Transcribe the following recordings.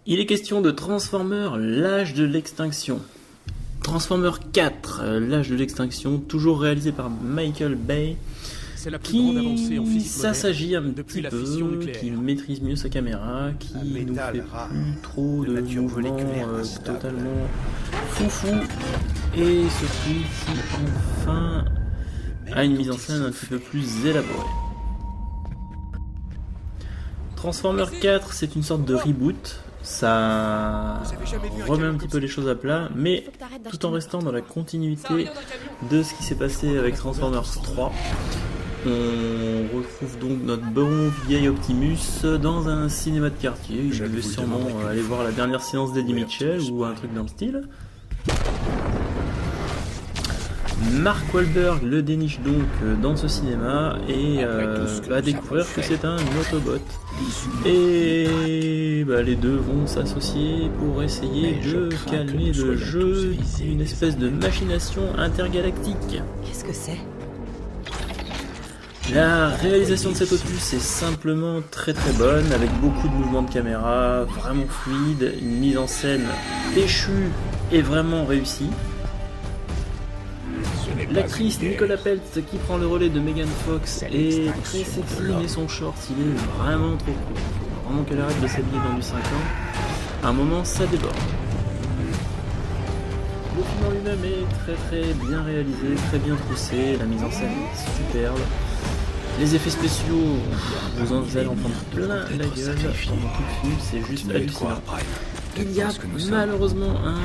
Il est question de Transformers, l'âge de l'extinction. Transformers 4, l'âge de l'extinction, toujours réalisé par Michael Bay, C'est la plus grande avancée en qui physique moderne s'assagit un depuis petit la fission peu, nucléaire. qui maîtrise mieux sa caméra, qui Un nous métal fait rare, plus trop de de nature mouvements moléculaire instable. totalement foufou, et surtout qui enfin a une mise en scène un petit peu plus élaborée. Transformers 4, c'est une sorte de reboot, ça remet un petit peu les choses à plat, mais tout en restant dans la continuité de ce qui s'est passé avec Transformers 3. On retrouve donc notre bon vieil Optimus dans un cinéma de quartier. Il devait sûrement aller voir la dernière séance d'Eddie Mitchell ou un truc dans le style. Mark Wahlberg le déniche donc dans ce cinéma et va découvrir que c'est un Autobot. Et les deux vont s'associer pour essayer de calmer le jeu, une espèce de machination intergalactique. Qu'est-ce que c'est? La réalisation de cet opus est simplement très très bonne, avec beaucoup de mouvements de caméra, vraiment fluide, une mise en scène péchue et vraiment réussie. L'actrice Nicola Peltz qui prend le relais de Megan Fox est très sexy, mais son short il est vraiment trop court. Faut vraiment qu'elle arrête de s'habiller dans du 5 ans. À un moment ça déborde. Le film en lui-même est très très bien réalisé, très bien troussé, la mise en scène est superbe. Les effets spéciaux, vous en allez en prendre plein la gueule pendant tout le film, c'est juste hallucinant. Il y a malheureusement un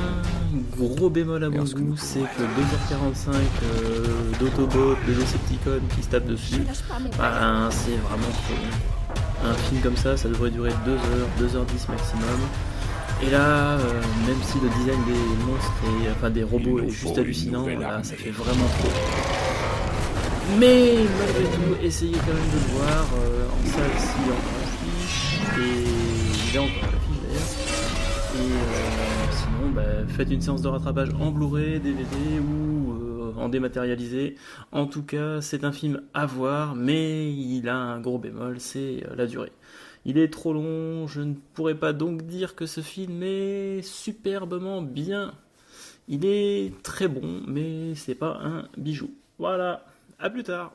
gros bémol à mon goût, c'est que 2h45 d'Autobots, de Decepticons qui se tapent dessus, c'est vraiment trop long. Un film comme ça devrait durer 2 heures, 2h10 maximum. Et là, même si le design des monstres, des robots est juste hallucinant, là ça fait vraiment trop. Mais malgré tout, essayez quand même de le voir en salle s'il y a encore l'affiche, et il y a encore l'affiche d'ailleurs. Et sinon, faites une séance de rattrapage en Blu-ray, DVD ou en dématérialisé. En tout cas, c'est un film à voir, mais il a un gros bémol, c'est la durée. Il est trop long, je ne pourrais pas donc dire que ce film est superbement bien. Il est très bon, mais c'est pas un bijou. Voilà. À plus tard.